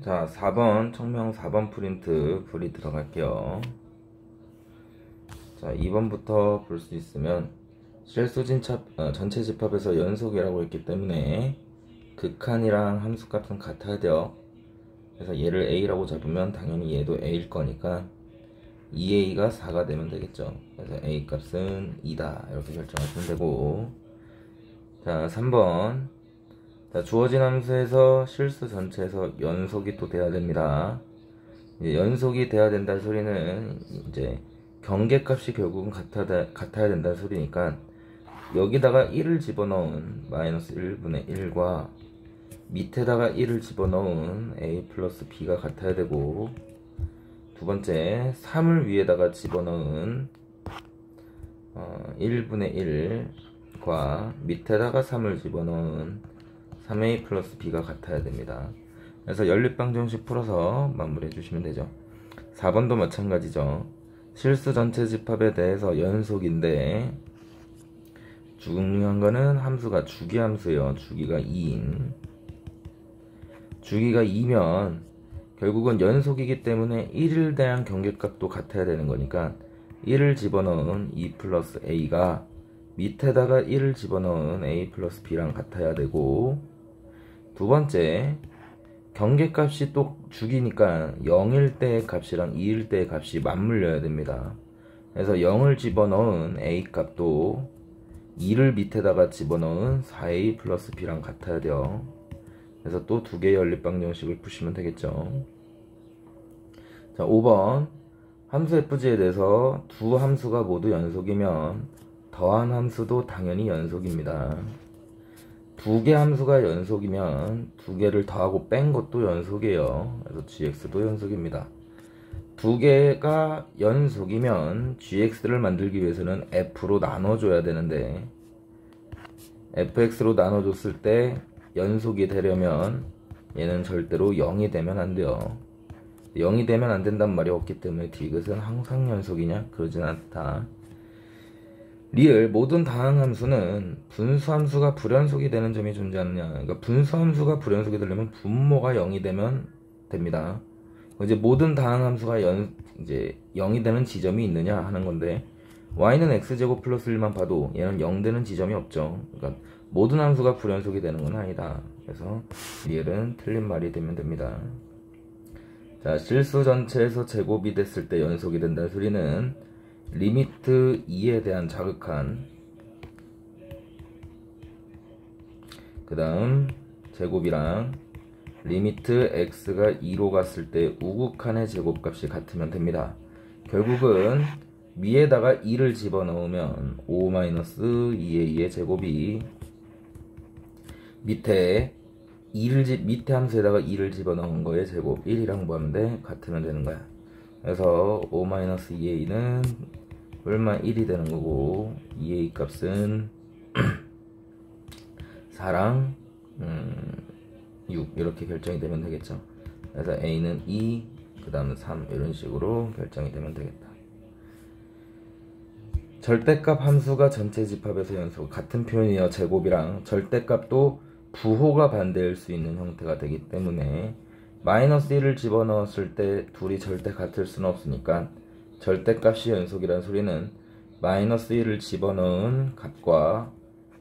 자, 4번 청명 4번 프린트 풀이 들어갈게요. 자, 2번부터 볼 수 있으면 실수 전체 집합에서 연속이라고 했기 때문에 극한이랑 함수값은 같아야 돼요. 그래서 얘를 A라고 잡으면 당연히 얘도 A일 거니까 2A가 4가 되면 되겠죠. 그래서 A 값은 2다 이렇게 결정하시면 되고, 자 3번, 자, 주어진 함수에서 실수 전체에서 연속이 또 돼야 됩니다. 이제 연속이 돼야 된다는 소리는 이제 경계값이 결국은 같아야 된다는 소리니까 여기다가 1을 집어넣은 마이너스 1분의 1과 밑에다가 1을 집어넣은 a 플러스 b가 같아야 되고, 두 번째 3을 위에다가 집어넣은 1분의 1과 밑에다가 3을 집어넣은 3a 플러스 b가 같아야 됩니다. 그래서 연립방정식 풀어서 마무리해 주시면 되죠. 4번도 마찬가지죠. 실수 전체 집합에 대해서 연속인데 중요한 거는 함수가 주기함수예요. 주기가 2인. 주기가 2면 결국은 연속이기 때문에 1에 대한 경계값도 같아야 되는 거니까 1을 집어넣은 2 플러스 a가 밑에다가 1을 집어넣은 a 플러스 b랑 같아야 되고, 두 번째 경계값이 또 주기니까 0일 때의 값이랑 2일 때의 값이 맞물려야 됩니다. 그래서 0을 집어넣은 a 값도 2를 밑에다가 집어넣은 4a 플러스 b랑 같아야 돼요. 그래서 또 두 개의 연립방정식을 푸시면 되겠죠. 자, 5번 함수 fg에 대해서 두 함수가 모두 연속이면 더한 함수도 당연히 연속입니다. 두 개 함수가 연속이면 두 개를 더하고 뺀 것도 연속이에요. 그래서 gx도 연속입니다. 두 개가 연속이면 gx를 만들기 위해서는 f로 나눠줘야 되는데 fx로 나눠줬을 때 연속이 되려면 얘는 절대로 0이 되면 안 돼요. 0이 되면 안 된단 말이 없기 때문에 디귿은 항상 연속이냐? 그러진 않다. 리을 모든 다항함수는 분수함수가 불연속이 되는 점이 존재하느냐. 그러니까 분수함수가 불연속이 되려면 분모가 0이 되면 됩니다. 이제 모든 다항함수가 이제 0이 되는 지점이 있느냐 하는 건데, y는 x제곱 플러스 1만 봐도 얘는 0 되는 지점이 없죠. 그러니까 모든 함수가 불연속이 되는 건 아니다. 그래서 리을은 틀린 말이 되면 됩니다. 자, 실수 전체에서 제곱이 됐을 때 연속이 된다는 소리는 리미트 2에 대한 자극한, 그 다음 제곱이랑 리미트 x가 2로 갔을 때 우극한의 제곱값이 같으면 됩니다. 결국은 위에다가 2를 집어넣으면 5-2a의 제곱이 밑에 함수에다가 2를 집어넣은 거의 제곱 1이랑 구하는데 같으면 되는 거야. 그래서 5-2a는 얼마 1이 되는 거고 2a 값은 4랑 6 이렇게 결정이 되면 되겠죠. 그래서 a는 2, 그 다음은 3 이런 식으로 결정이 되면 되겠다. 절대값 함수가 전체 집합에서 연속, 같은 표현이에요. 제곱이랑 절대값도 부호가 반대일 수 있는 형태가 되기 때문에 마이너스 1을 집어넣었을 때 둘이 절대 같을 수는 없으니까 절대값이 연속이라는 소리는 마이너스 1을 집어넣은 값과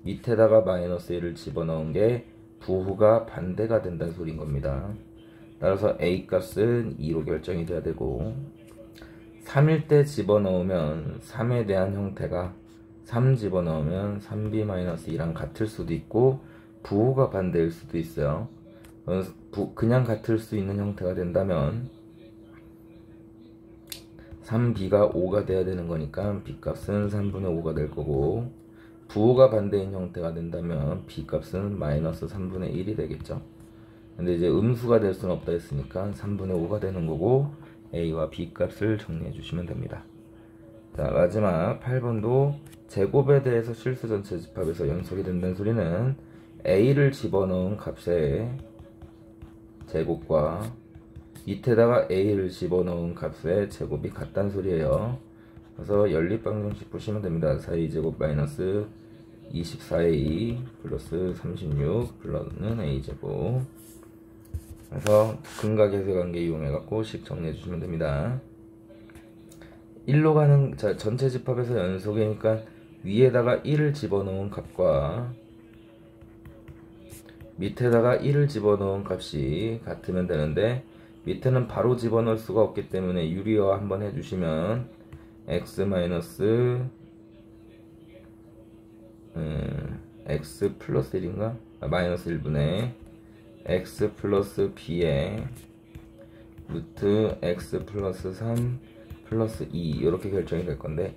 밑에다가 마이너스 1을 집어넣은 게 부호가 반대가 된다는 소리인 겁니다. 따라서 a 값은 2로 결정이 돼야 되고, 3일 때 집어넣으면 3에 대한 형태가 3 집어넣으면 3b-2랑 같을 수도 있고 부호가 반대일 수도 있어요. 그냥 같을 수 있는 형태가 된다면 3b가 5가 돼야 되는 거니까 b값은 3분의 5가 될 거고, 부호가 반대인 형태가 된다면 b값은 마이너스 3분의 1이 되겠죠. 근데 이제 음수가 될 수는 없다 했으니까 3분의 5가 되는 거고 a와 b 값을 정리해 주시면 됩니다. 자, 마지막 8번도 제곱에 대해서 실수 전체 집합에서 연속이 된다는 소리는 a를 집어넣은 값의 제곱과 밑에다가 a를 집어넣은 값의 제곱이 같다는 소리예요. 그래서 연립방정식 보시면 됩니다. 4a제곱 마이너스 24a 플러스 36 플러스는 a제곱 그래서 근각에서 관계 이용해갖고 식 정리해주시면 됩니다. 1로 가는, 자, 전체 집합에서 연속이니까 위에다가 1을 집어넣은 값과 밑에다가 1을 집어넣은 값이 같으면 되는데, 밑에는 바로 집어넣을 수가 없기 때문에 유리화 한번 해주시면 x x 플러스 1인가? 마이너스 1분의 x 플러스 b에 루트 x 플러스 3 플러스 2 이렇게 결정이 될 건데,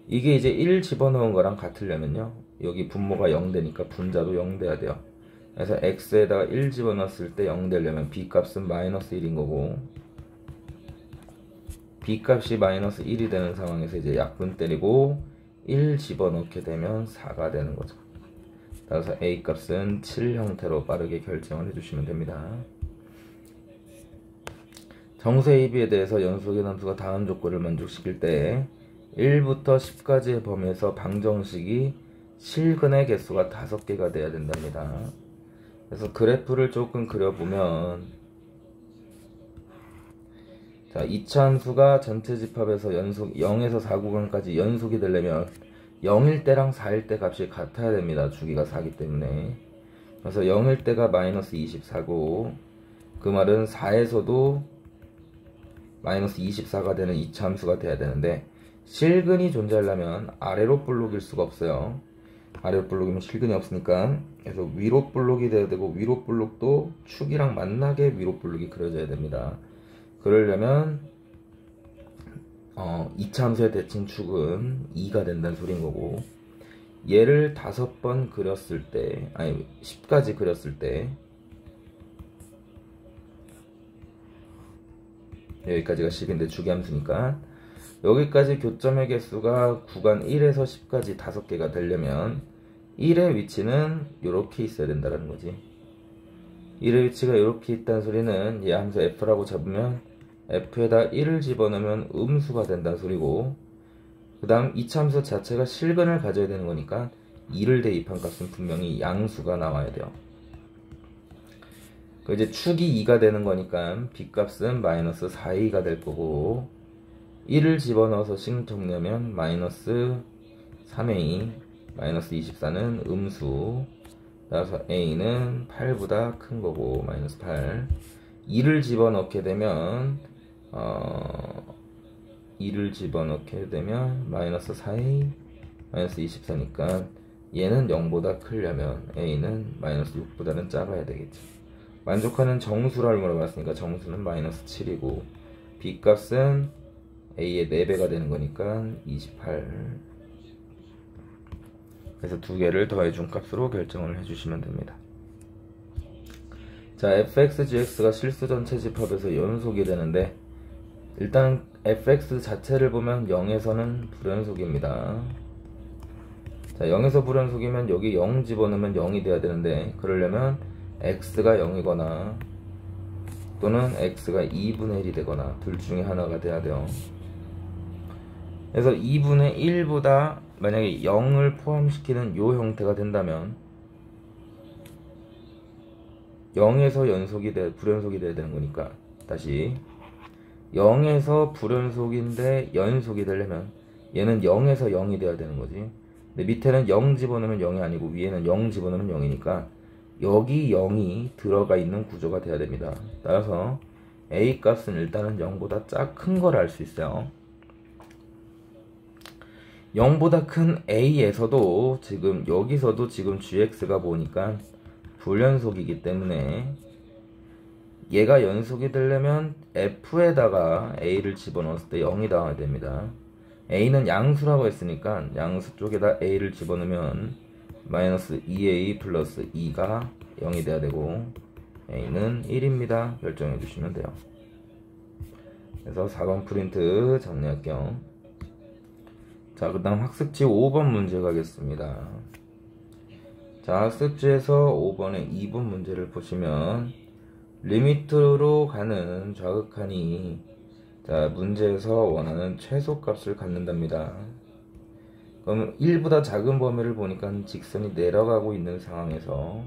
이게 이제 1 집어넣은 거랑 같으려면요, 여기 분모가 0 되니까 분자도 0 돼야 돼요. 그래서 x에다가 1 집어넣었을 때 0 되려면 b 값은 마이너스 1인 거고, b 값이 마이너스 1이 되는 상황에서 이제 약분 때리고 1 집어넣게 되면 4가 되는 거죠. 따라서 a 값은 7 형태로 빠르게 결정을 해주시면 됩니다. 정수 AB에 대해서 연속의 함수가 다음 조건을 만족시킬 때 1부터 10까지의 범위에서 방정식이 실근의 개수가 5개가 돼야 된답니다. 그래서 그래프를 조금 그려보면, 자, 이차 함수가 전체 집합에서 연속 0에서 4 구간까지 연속이 되려면 0일 때랑 4일 때 값이 같아야 됩니다. 주기가 4기 때문에. 그래서 0일 때가 마이너스 24고, 그 말은 4에서도 마이너스 24가 되는 이차 함수가 돼야 되는데, 실근이 존재하려면 아래로 볼록일 수가 없어요. 아래로 볼록이면 실근이 없으니까. 그래서 위로 볼록이 돼야 되고, 위로 볼록도 축이랑 만나게 위로 볼록이 그려져야 됩니다. 그러려면 2차 함수의 대칭 축은 2가 된다는 소린 거고, 얘를 5번 그렸을 때, 아니 10까지 그렸을 때, 여기까지가 10인데 주기함수니까 여기까지 교점의 개수가 구간 1에서 10까지 5개가 되려면 1의 위치는 이렇게 있어야 된다는 거지. 1의 위치가 이렇게 있다는 소리는 얘 함수 f라고 잡으면 f에다 1을 집어넣으면 음수가 된다는 소리고, 그 다음 2차 함수 자체가 실근을 가져야 되는 거니까 2를 대입한 값은 분명히 양수가 나와야 돼요. 이제 축이 2가 되는 거니까 b값은 마이너스 4a가 될 거고, 1을 집어넣어서 식 정리하면 마이너스 3a, 마이너스 24는 음수, 따라서 a는 8보다 큰 거고 마이너스 8. 2를 집어넣게 되면 마이너스 4a, 마이너스 24니까 얘는 0보다 크려면 a는 마이너스 6보다는 작아야 되겠죠. 만족하는 정수라고 물어봤으니까 정수는 마이너스 7이고, b값은 a의 4배가 되는 거니까 28. 그래서 두 개를 더해준 값으로 결정을 해주시면 됩니다. 자, fx, gx가 실수 전체 집합에서 연속이 되는데, 일단 fx 자체를 보면 0에서는 불연속입니다. 자, 0에서 불연속이면 여기 0 집어넣으면 0이 돼야 되는데, 그러려면 x가 0이거나 또는 x가 2분의 1이 되거나 둘 중에 하나가 돼야 돼요. 그래서 2분의 1보다 만약에 0을 포함시키는 요 형태가 된다면 0에서 불연속이 돼야 되는 거니까, 다시 0에서 불연속인데 연속이 되려면 얘는 0에서 0이 돼야 되는 거지. 근데 밑에는 0 집어넣으면 0이 아니고 위에는 0 집어넣으면 0이니까 여기 0이 들어가 있는 구조가 돼야 됩니다. 따라서 a 값은 일단은 0보다 큰 걸 알 수 있어요. 0보다 큰 a에서도 여기서도 지금 gx가 보니까 불연속이기 때문에 얘가 연속이 되려면 f에다가 a를 집어넣었을 때 0이 나와야 됩니다. a는 양수라고 했으니까 양수 쪽에다 a를 집어넣으면 마이너스 2a 플러스 2가 0이 돼야 되고, a는 1입니다. 결정해 주시면 돼요. 그래서 4번 프린트 정리할게요. 자, 그 다음 학습지 5번 문제 가겠습니다. 자, 학습지에서 5번에 2번 문제를 보시면 리미트로 가는 좌극한이, 자, 문제에서 원하는 최소값을 갖는답니다. 그럼 1보다 작은 범위를 보니까 직선이 내려가고 있는 상황에서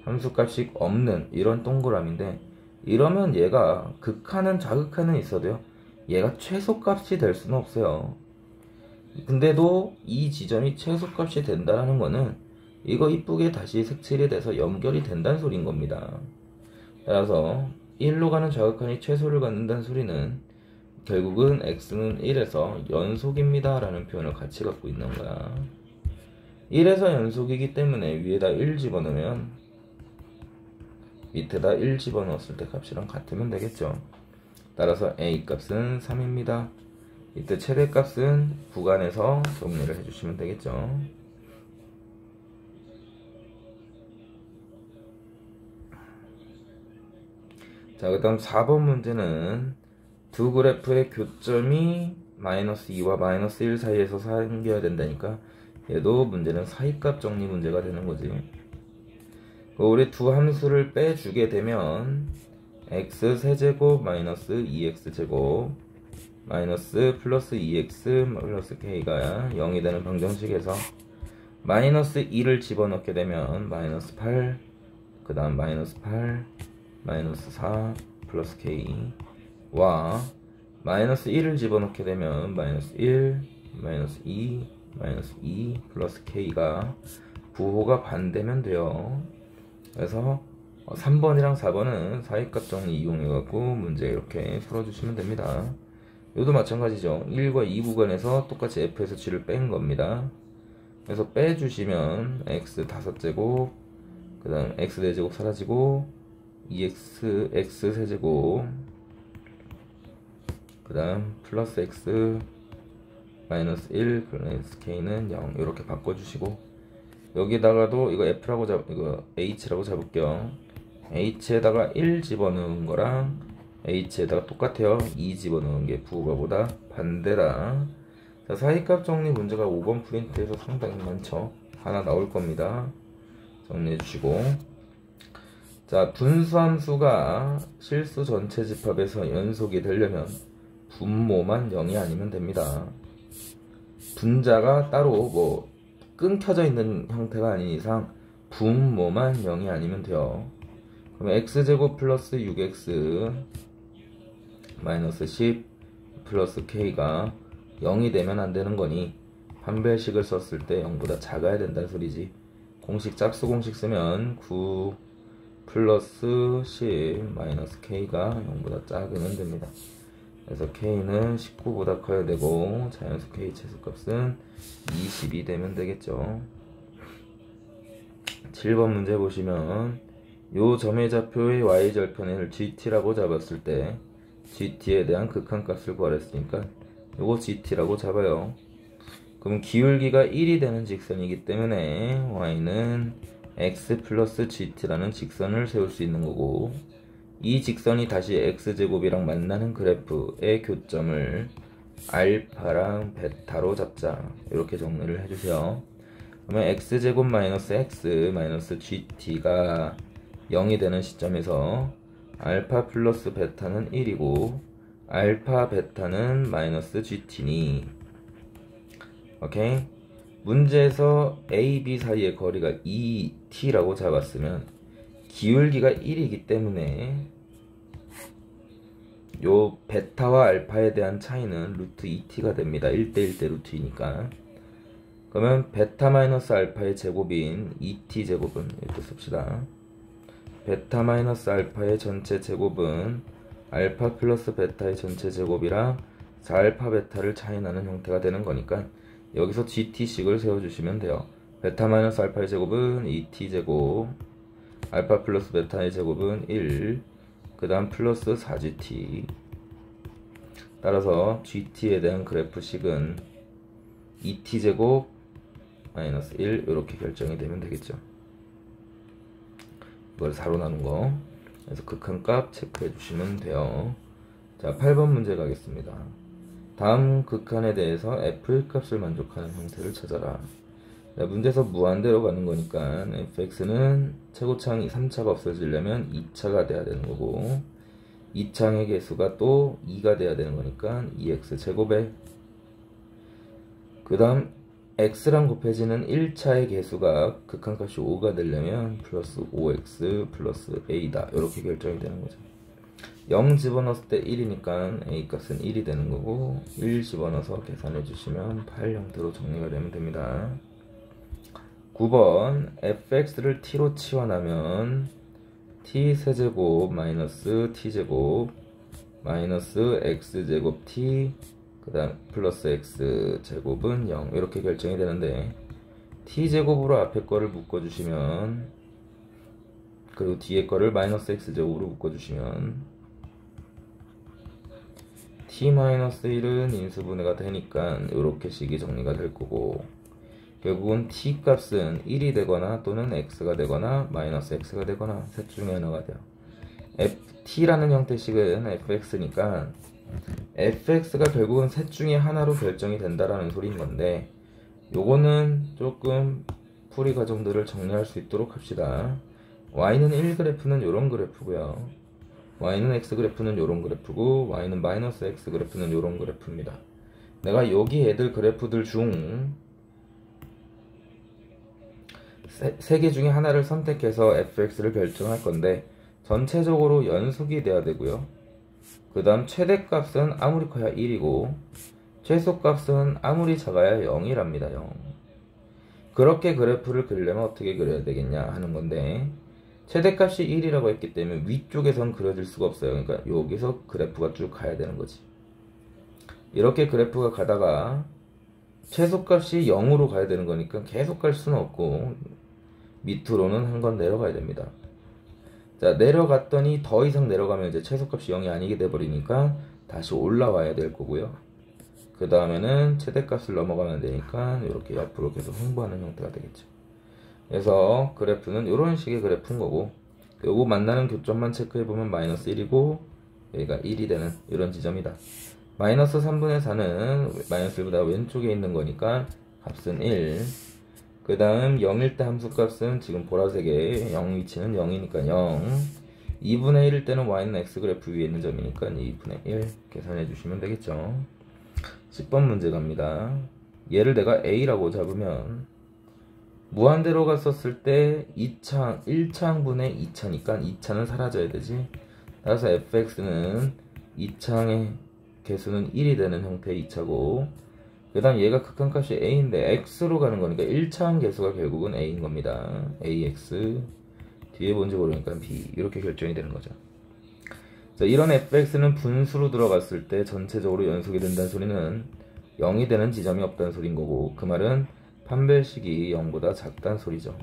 함수값이 없는 이런 동그라미인데, 이러면 얘가 극한은 좌극한은 있어도요, 얘가 최소값이 될 수는 없어요. 근데도 이 지점이 최소값이 된다는 거는 이거 이쁘게 다시 색칠이 돼서 연결이 된다는 소린 겁니다. 따라서 1로 가는 좌극한이 최소를 갖는다는 소리는 결국은 x는 1에서 연속입니다 라는 표현을 같이 갖고 있는 거야. 1에서 연속이기 때문에 위에다 1 집어넣으면 밑에다 1 집어넣었을 때 값이랑 같으면 되겠죠. 따라서 a 값은 3입니다. 이때 최대값은 구간에서 정리를 해주시면 되겠죠. 자, 그 다음 4번 문제는 두 그래프의 교점이 마이너스 2와 마이너스 1 사이에서 생겨야 된다니까 얘도 문제는 사이값 정리 문제가 되는 거지. 우리 두 함수를 빼주게 되면 x 세제곱 마이너스 2x제곱 마이너스 플러스 2x 플러스 k가 0이 되는 방정식에서 마이너스 2를 집어넣게 되면 마이너스 8, 그 다음 마이너스 8, 마이너스 4 플러스 k와 마이너스 1을 집어넣게 되면 마이너스 1, 마이너스 2, 마이너스 2 플러스 k가 부호가 반대면 돼요. 그래서 3번이랑 4번은 사이값 정리 이용해갖고 문제 이렇게 풀어주시면 됩니다. 이것도 마찬가지죠. 1과 2 구간에서 똑같이 f에서 g를 뺀 겁니다. 그래서 빼주시면 x 5제곱, 그 다음 x 4제곱 사라지고 2x x 세제곱, 그 다음 플러스 x 마이너스 1 플러스 k는 0 이렇게 바꿔주시고, 여기다가도 이거 f라고 이거 h라고 잡을게요. h에다가 1 집어넣은 거랑 h에다가 똑같아요. 2 집어넣은 게 부호가보다 반대다. 자, 사이값 정리 문제가 5번 프린트에서 상당히 많죠. 하나 나올 겁니다. 정리해 주시고, 자, 분수함수가 실수 전체 집합에서 연속이 되려면 분모만 0이 아니면 됩니다. 분자가 따로 뭐 끊겨져 있는 형태가 아닌 이상 분모만 0이 아니면 돼요. 그러면 x제곱 플러스 6x 마이너스 10 플러스 k가 0이 되면 안 되는 거니 판별식을 썼을 때 0보다 작아야 된다는 소리지. 공식 짝수 공식 쓰면 9 플러스 10 마이너스 k가 0보다 작으면 됩니다. 그래서 k는 19보다 커야 되고 자연수 k 최소값은 20이 되면 되겠죠. 7번 문제 보시면 요 점의 좌표의 y절편을 gt라고 잡았을 때 gt에 대한 극한값을 구하랬으니까 요거 gt라고 잡아요. 그럼 기울기가 1이 되는 직선이기 때문에 y는 x 플러스 gt라는 직선을 세울 수 있는 거고, 이 직선이 다시 x제곱이랑 만나는 그래프의 교점을 알파랑 베타로 잡자. 이렇게 정리를 해주세요. 그러면 x제곱 마이너스 x 마이너스 gt가 0이 되는 시점에서 알파 플러스 베타는 1이고 알파 베타는 마이너스 gt니, 오케이? 문제에서 a, b 사이의 거리가 2t라고 잡았으면 기울기가 1이기 때문에 요 베타와 알파에 대한 차이는 루트 2t가 됩니다. 1대1대 루트 2니까. 그러면 베타 마이너스 알파의 제곱인 2t 제곱은 이렇게 씁시다. 베타 마이너스 알파의 전체 제곱은 알파 플러스 베타의 전체 제곱이랑 4알파 베타를 차이나는 형태가 되는 거니까 여기서 gt식을 세워주시면 돼요. 베타 마이너스 알파의 제곱은 2t 제곱, 알파 플러스 베타의 제곱은 1, 그 다음 플러스 4gt. 따라서 gt에 대한 그래프식은 2t 제곱 마이너스 1 이렇게 결정이 되면 되겠죠. 이걸 4로 나눈 거. 그래서 극한값 체크해 주시면 돼요. 자, 8번 문제 가겠습니다. 다음 극한에 대해서 f의 값을 만족하는 형태를 찾아라. 자, 문제에서 무한대로 가는 거니까 fx는 최고창 3차가 없어지려면 2차가 돼야 되는 거고, 2창의 개수가 또 2가 돼야 되는 거니까 2x 제곱에, 그 다음 x랑 곱해지는 1차의 개수가 극한값이 5가 되려면 플러스 5x 플러스 a다. 이렇게 결정이 되는 거죠. 0 집어넣었을 때 1이니까 a 값은 1이 되는 거고 1 집어넣어서 계산해 주시면 8 형태로 정리가 되면 됩니다. 9번 fx를 t로 치환하면 t 세제곱 마이너스 t제곱 마이너스 x제곱 t 그 다음 플러스 x제곱은 0 이렇게 결정이 되는데 t제곱으로 앞에 거를 묶어주시면 그리고 뒤에 거를 마이너스 x제곱으로 묶어주시면 t-1은 인수분해가 되니까 이렇게 식이 정리가 될 거고 결국은 t 값은 1이 되거나 또는 x가 되거나 마이너스 x가 되거나 셋 중에 하나가 돼요. t라는 형태식은 fx니까 fx가 결국은 셋 중에 하나로 결정이 된다라는 소리인 건데 요거는 조금 풀이 과정들을 정리할 수 있도록 합시다. y는 1그래프는 요런 그래프고요. y는 x그래프는 요런 그래프고 y는 마이너스 x그래프는 요런 그래프입니다. 내가 여기 애들 그래프들 중 세 개 중에 하나를 선택해서 fx를 결정할 건데 전체적으로 연속이 돼야 되고요. 그 다음 최대값은 아무리 커야 1이고 최소값은 아무리 작아야 0이랍니다. 0. 그렇게 그래프를 그리려면 어떻게 그려야 되겠냐 하는 건데 최대값이 1이라고 했기 때문에 위쪽에선 그려질 수가 없어요. 그러니까 여기서 그래프가 쭉 가야 되는 거지. 이렇게 그래프가 가다가 최소값이 0으로 가야 되는 거니까 계속 갈 수는 없고 밑으로는 한 건 내려가야 됩니다. 자, 내려갔더니 더 이상 내려가면 이제 최소값이 0이 아니게 돼버리니까 다시 올라와야 될 거고요. 그 다음에는 최대값을 넘어가면 되니까 이렇게 옆으로 계속 흥부하는 형태가 되겠죠. 그래서 그래프는 이런 식의 그래프인 거고 요거 만나는 교점만 체크해보면 마이너스 1이고 여기가 1이 되는 이런 지점이다. 마이너스 3분의 4는 마이너스 1보다 왼쪽에 있는 거니까 값은 1. 그 다음 0일 때 함수값은 지금 보라색에 0 위치는 0이니까 0. 2분의 1일 때는 y는 x그래프 위에 있는 점이니까 2분의 1 계산해 주시면 되겠죠. 10번 문제 갑니다. 얘를 내가 a라고 잡으면 무한대로 갔었을 때 1차항분의 2차니까 2차는 사라져야 되지. 따라서 fx는 2차항의 개수는 1이 되는 형태의 2차고 그 다음 얘가 극한값이 a인데 x로 가는 거니까 1차항 개수가 결국은 a인 겁니다. ax 뒤에 뭔지 모르니까 b 이렇게 결정이 되는 거죠. 자, 이런 fx는 분수로 들어갔을 때 전체적으로 연속이 된다는 소리는 0이 되는 지점이 없다는 소리인 거고 그 말은 판별식이 0보다 작다는 소리죠.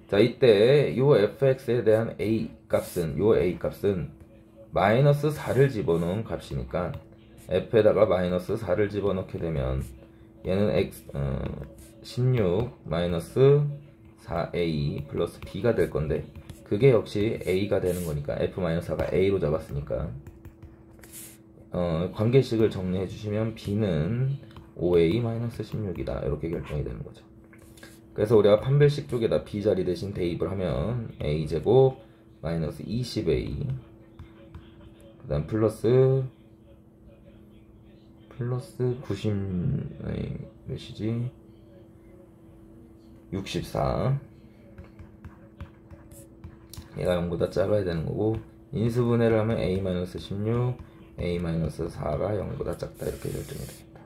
자, 이때 요 fx에 대한 a 값은 마이너스 4를 집어넣은 값이니까 f에다가 마이너스 4를 집어넣게 되면 얘는 16 마이너스 4a 플러스 b가 될 건데 그게 역시 a가 되는 거니까 f-4가 a로 잡았으니까 관계식을 정리해 주시면 b는 5a-16이다 이렇게 결정이 되는 거죠. 그래서 우리가 판별식 쪽에다 b 자리 대신 대입을 하면 a제곱 마이너스 20a 그 다음 플러스 90 몇이지? 64 얘가 0보다 작아야 되는 거고 인수분해를 하면 a-16 a-4가 0보다 작다 이렇게 결정이 되겠다.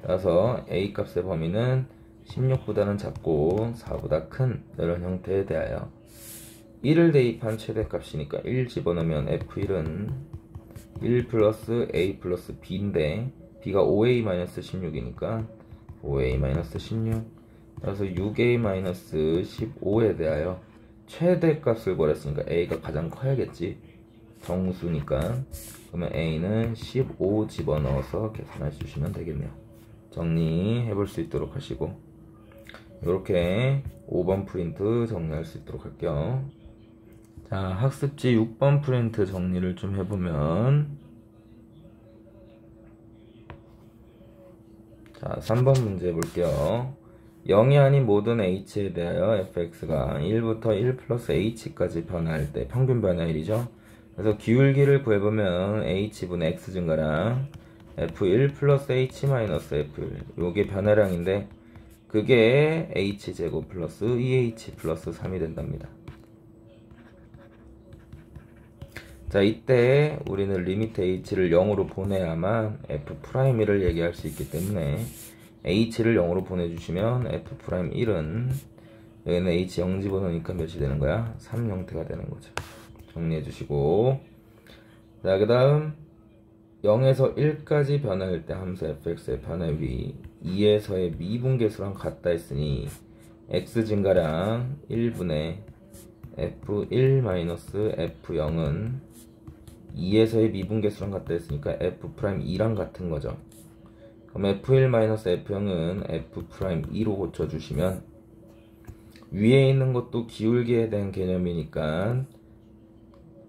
따라서 a 값의 범위는 16보다는 작고 4보다 큰 이런 형태에 대하여 1을 대입한 최대값이니까 1 집어넣으면 f1은 1 플러스 a 플러스 b인데 b가 5a-16이니까 5a-16 따라서 6a-15에 대하여 최대값을 구했으니까 a가 가장 커야겠지. 정수니까 그러면 a는 15 집어넣어서 계산해 주시면 되겠네요. 정리해 볼 수 있도록 하시고 이렇게 5번 프린트 정리할 수 있도록 할게요. 자, 학습지 6번 프린트 정리를 좀 해보면 자, 3번 문제 볼게요. 0이 아닌 모든 h에 대하여 fx가 1부터 1 플러스 h까지 변화할 때 평균 변화율이죠. 그래서 기울기를 구해보면 h분의 x 증가량 f1 플러스 h 마이너스 f1 요게 변화량인데 그게 h제곱 플러스 2h 플러스 3이 된답니다. 자, 이때 우리는 리미트 h를 0으로 보내야만 f'1을 얘기할 수 있기 때문에 h를 0으로 보내주시면 f'1은 여기는 h 0 집어넣으니까 몇이 되는 거야? 3 형태가 되는 거죠. 정리해 주시고, 자, 그 다음 0에서 1까지 변화할 때 함수 fx의 변화율이 2에서의 미분계수랑 같다 했으니 x 증가량 1분의 f1-f0은 2에서의 미분계수랑 같다 했으니까 f'2랑 같은 거죠. 그럼 f1-f0은 f'2로 고쳐주시면, 위에 있는 것도 기울기에 대한 개념이니까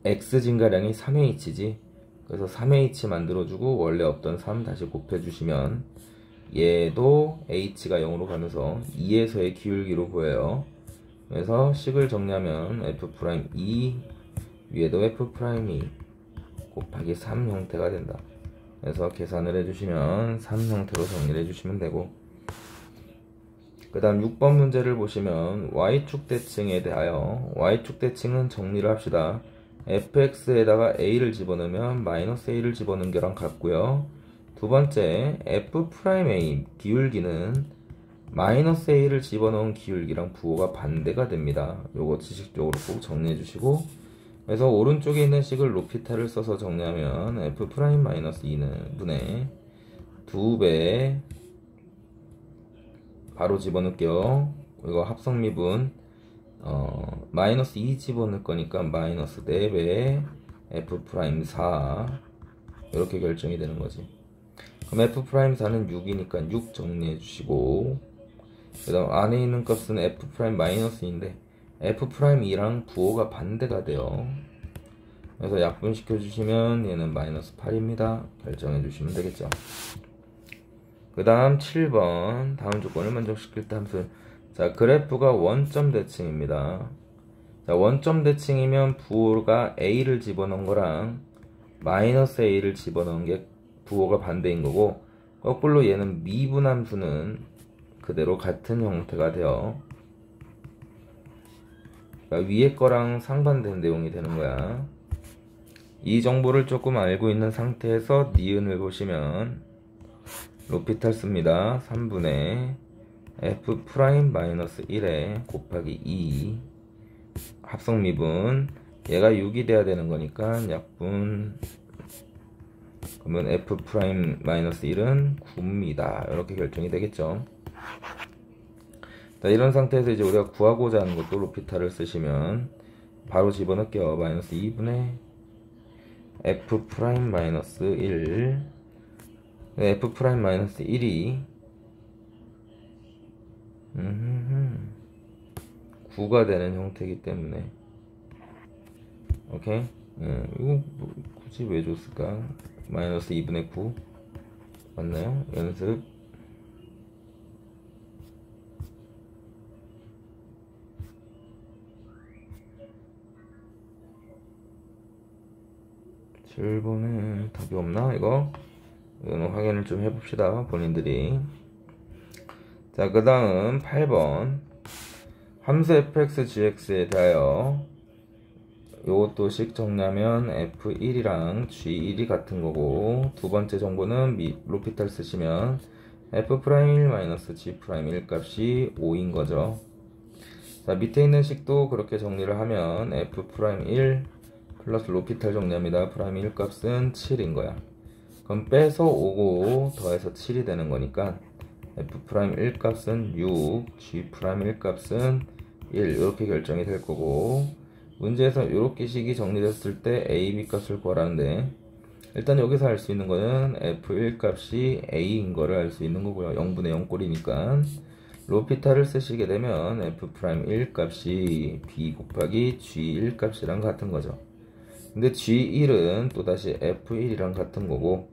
x 증가량이 3h지. 그래서 3h 만들어주고 원래 없던 3 다시 곱해주시면 얘도 h가 0으로 가면서 2에서의 기울기로 보여요. 그래서 식을 정리하면 f'2 위에도 f'2 곱하기 3 형태가 된다. 그래서 계산을 해주시면 3 형태로 정리를 해주시면 되고, 그 다음 6번 문제를 보시면 y축 대칭에 대하여 y축 대칭은 정리를 합시다. fx에다가 a를 집어넣으면 마이너스 a를 집어넣은 거랑 같고요. 두 번째 f'a 기울기는 마이너스 a를 집어넣은 기울기랑 부호가 반대가 됩니다. 요거 지식적으로 꼭 정리해 주시고, 그래서 오른쪽에 있는 식을 로피탈을 써서 정리하면 f'-2는 분의 2배 바로 집어넣을게요. 이거 합성미분 마이너스 2 집어넣을 거니까 마이너스 4배 f'4 이렇게 결정이 되는 거지. 그럼 f'4는 6이니까 6 정리해 주시고, 그 다음 안에 있는 값은 f'-2인데 f'2랑 부호가 반대가 돼요. 그래서 약분시켜 주시면 얘는 마이너스 8입니다. 결정해 주시면 되겠죠. 그 다음 7번 다음 조건을 만족시킬 때 함수. 자, 그래프가 원점 대칭입니다. 자, 원점 대칭이면 부호가 a를 집어넣은 거랑 마이너스 a를 집어넣은 게 부호가 반대인 거고, 거꾸로 얘는 미분함수는 그대로 같은 형태가 돼요. 그러니까 위에 거랑 상반된 내용이 되는 거야. 이 정보를 조금 알고 있는 상태에서 니은을 보시면 로피탈 씁니다. 3분의 f'-1에 곱하기 2 합성미분, 얘가 6이 돼야 되는 거니까 약분, 그러면 f'-1은 9입니다. 이렇게 결정이 되겠죠. 자, 이런 상태에서 이제 우리가 구하고자 하는 것도 로피탈을 쓰시면 바로 집어넣을게요. 마이너스 2분의 f'-1 f'-1이 9가 되는 형태이기 때문에, 오케이? 이거 뭐 굳이 왜 줬을까? 마이너스 2분의 9 맞나요? 연습. (7번에) 답이 없나 이거? 이거는 확인을 좀 해봅시다 본인들이. 자, 그 다음 8번 함수 fx gx에 대하여 요것도 식 정리하면 f1이랑 g1이 같은 거고, 두 번째 정보는 로피탈 쓰시면 f'-g'1 값이 5인 거죠. 자, 밑에 있는 식도 그렇게 정리를 하면 f'1 플러스 로피탈 정리합니다. 프라임 1 값은 7인 거야. 그럼 빼서 5고 더해서 7이 되는 거니까 f'1 값은 6, g'1 값은 1 이렇게 결정이 될 거고, 문제에서 이렇게 식이 정리됐을 때 a, b 값을 구하라는데, 일단 여기서 알 수 있는 거는 f1 값이 a인 거를 알 수 있는 거고요. 0분의 0 꼴이니까 로피탈을 쓰시게 되면 f'1 값이 b 곱하기 g1 값이랑 같은 거죠. 근데 g1은 또다시 f1이랑 같은 거고,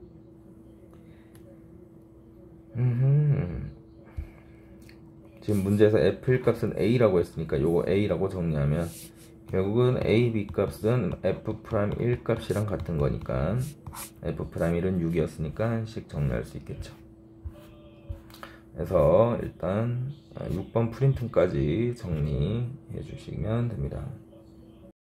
지금 문제에서 f1 값은 a라고 했으니까 요거 a라고 정리하면 결국은 a, b 값은 f'1 값이랑 같은 거니까 f'1은 6이었으니까 식 정리할 수 있겠죠. 그래서 일단 6번 프린팅까지 정리해 주시면 됩니다.